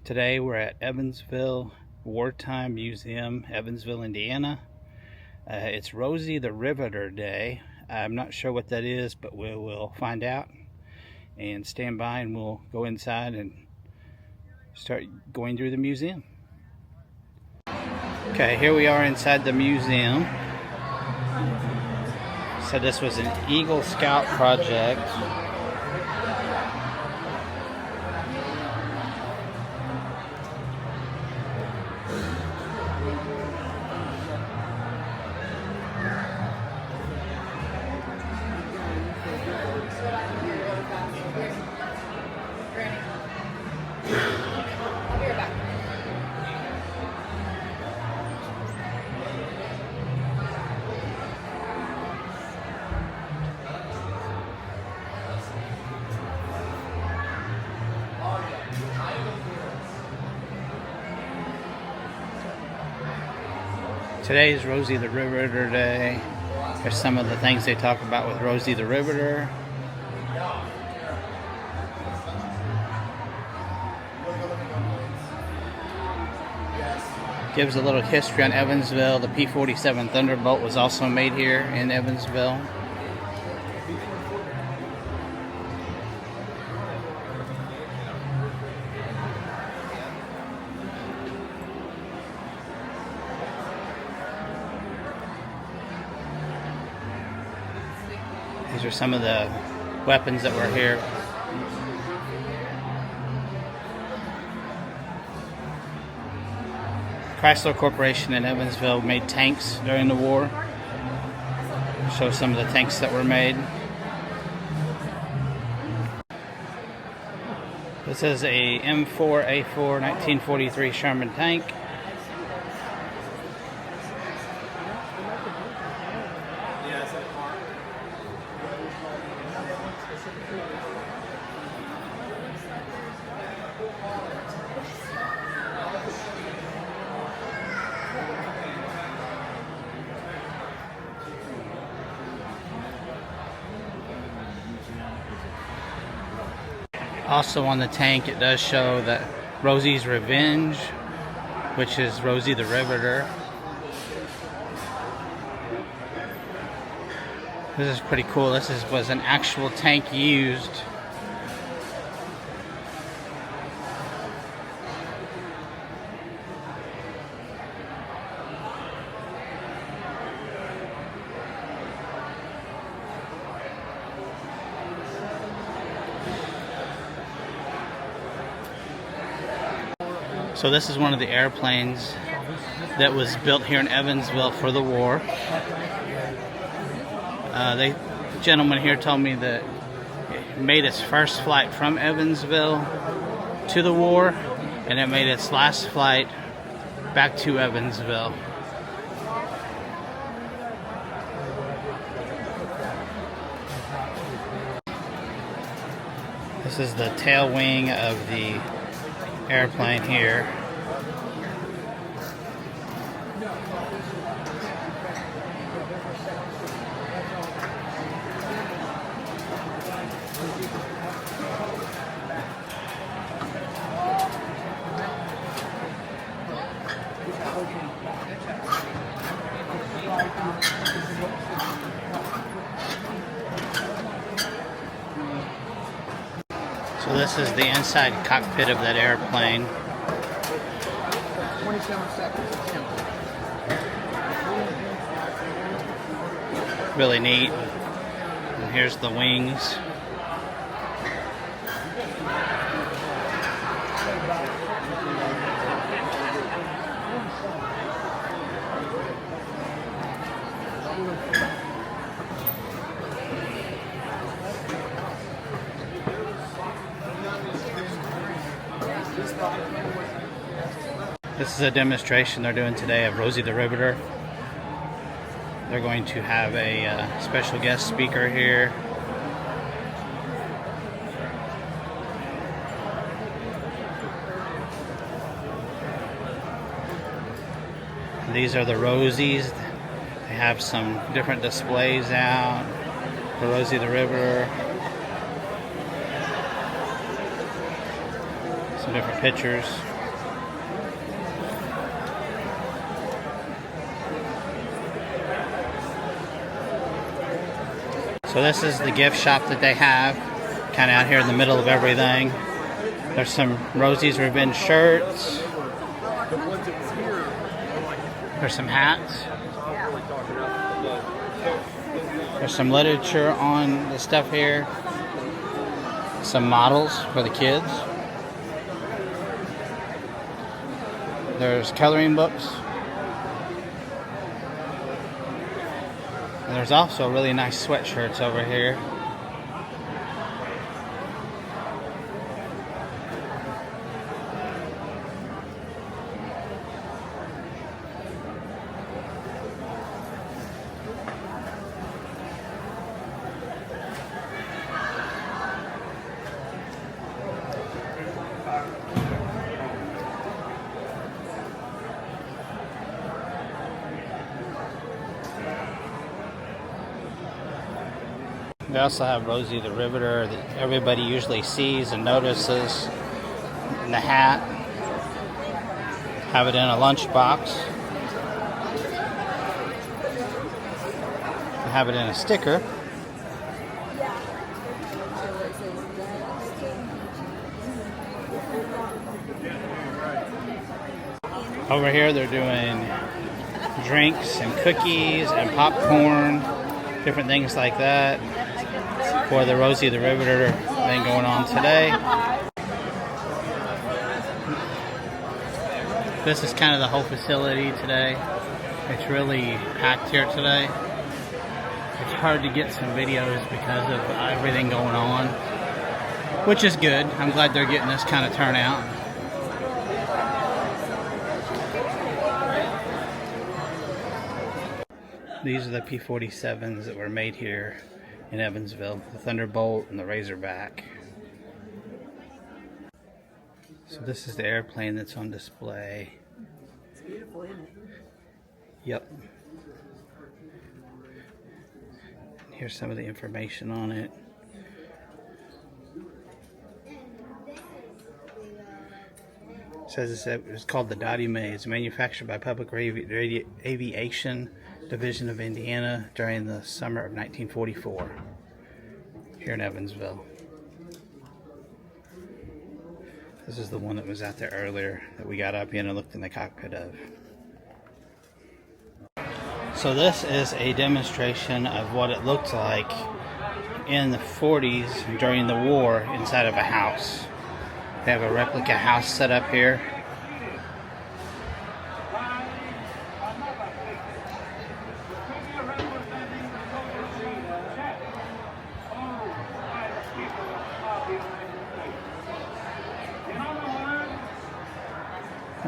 Today we're at Evansville Wartime Museum, Evansville, Indiana. It's Rosie the Riveter Day. I'm not sure what that is, but we will find out. And stand by and we'll go inside and start going through the museum. Okay, here we are inside the museum. So this was an Eagle Scout project. Today is Rosie the Riveter Day. Here's some of the things they talk about with Rosie the Riveter. Gives a little history on Evansville. The P-47 Thunderbolt was also made here in Evansville. These are some of the weapons that were here. Chrysler Corporation in Evansville made tanks during the war. Show some of the tanks that were made. This is a M4A4 1943 Sherman tank. Also on the tank, it does show that Rosie's Revenge, which is Rosie the Riveter. This is pretty cool. This was an actual tank used. So this is one of the airplanes that was built here in Evansville for the war. The gentleman here told me that it made its first flight from Evansville to the war, and it made its last flight back to Evansville. This is the tail wing of the airplane here. So this is the inside cockpit of that airplane. 27 seconds. Really neat. And here's the wings. This is a demonstration they're doing today of Rosie the Riveter. They're going to have a special guest speaker here. These are the Rosies. They have some different displays out for Rosie the Riveter. Some different pictures. So this is the gift shop that they have, kind of out here in the middle of everything. There's some Rosie's Revenge shirts. There's some hats. There's some literature on the stuff here. Some models for the kids. There's coloring books. And there's also really nice sweatshirts over here. They also have Rosie the Riveter that everybody usually sees and notices in the hat. Have it in a lunchbox. Have it in a sticker. Over here they're doing drinks and cookies and popcorn, different things like that for the Rosie the Riveter thing going on today. This is kind of the whole facility today. It's really packed here today. It's hard to get some videos because of everything going on, which is good. I'm glad they're getting this kind of turnout. These are the P-47s that were made here in Evansville, the Thunderbolt and the Razorback. So this is the airplane that's on display. It's beautiful, isn't it? Yep. Here's some of the information on it. It says it's called the Dottie Mae. It's manufactured by Public Aviation Division of Indiana during the summer of 1944 here in Evansville. This is the one that was out there earlier that we got up in and looked in the cockpit of. So this is a demonstration of what it looked like in the 40s during the war inside of a house. They have a replica house set up here.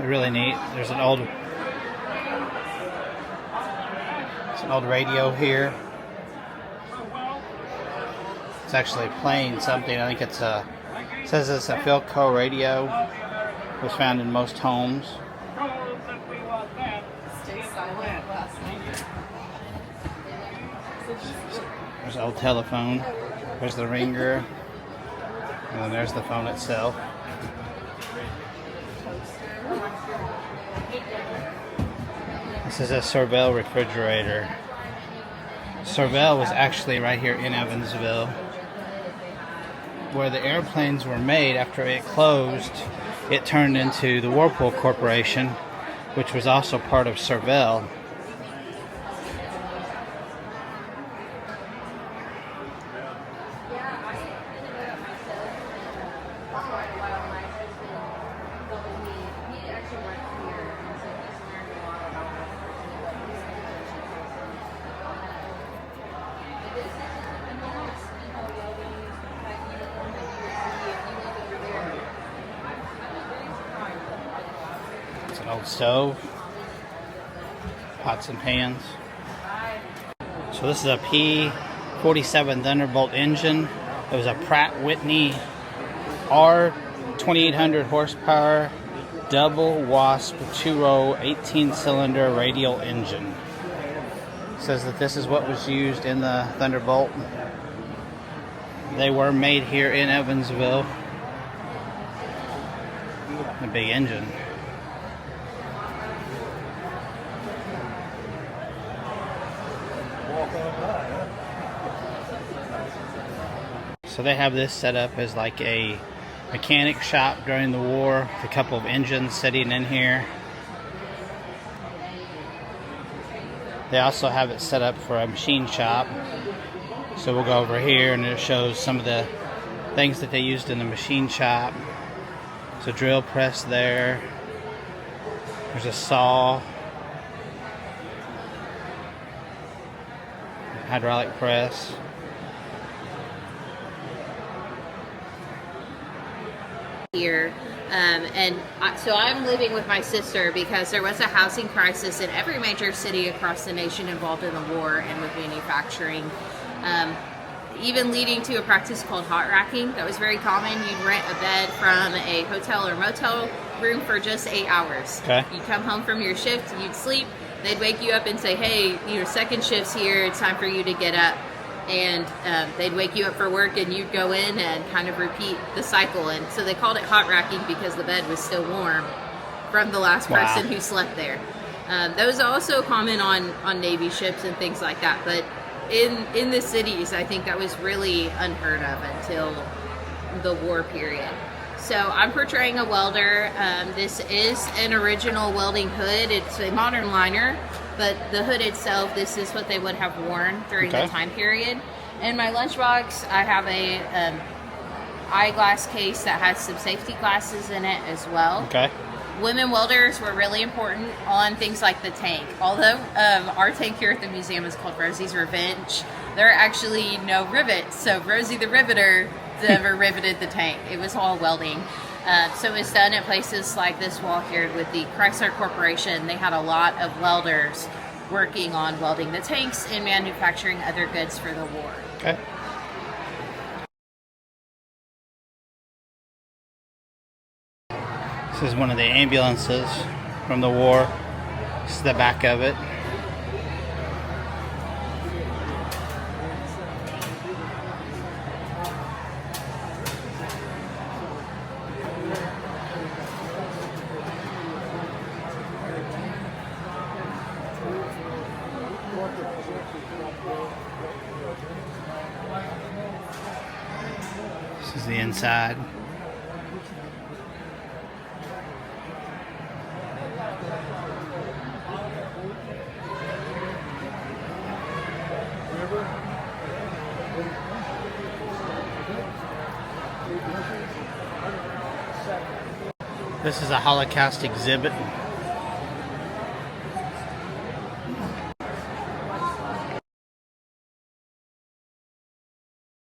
Really neat. There's an old radio here. It's actually playing something. I think it says it's a Philco radio. It was found in most homes. There's an old telephone. There's the ringer. And then there's the phone itself. This is a Sorvel refrigerator. Sorvel was actually right here in Evansville, where the airplanes were made. After it closed, it turned into the Whirlpool Corporation, which was also part of Sorvel. It's an old stove, pots and pans. So this is a P-47 Thunderbolt engine. It was a Pratt Whitney R 2800 horsepower double wasp 2-row 18-cylinder radial engine. It says that this is what was used in the Thunderbolt. They were made here in Evansville. A big engine. So they have this set up as like a mechanic shop during the war, with a couple of engines sitting in here. They also have it set up for a machine shop. So we'll go over here and it shows some of the things that they used in the machine shop. So drill press there. There's a saw. Hydraulic press. Here, so I'm living with my sister because there was a housing crisis in every major city across the nation involved in the war and with manufacturing, even leading to a practice called hot racking that was very common. You'd rent a bed from a hotel or motel room for just 8 hours. Okay. You'd come home from your shift, you'd sleep, they'd wake you up and say, hey, your second shift's here, it's time for you to get up. And they'd wake you up for work and you'd go in and kind of repeat the cycle. And so they called it hot racking because the bed was still warm from the last person who slept there. That was also common on Navy ships and things like that. But in the cities, I think that was really unheard of until the war period. So I'm portraying a welder. This is an original welding hood. It's a modern liner. But the hood itself, this is what they would have worn during the time period. In my lunchbox, I have a eyeglass case that has some safety glasses in it as well. Okay. Women welders were really important on things like the tank. Although our tank here at the museum is called Rosie's Revenge, there are actually no rivets. So Rosie the Riveter never riveted the tank. It was all welding. So it's done at places like this wall here with the Chrysler Corporation. They had a lot of welders working on welding the tanks and manufacturing other goods for the war. Okay. This is one of the ambulances from the war. This is the back of it. This is the inside. This is a Holocaust exhibit.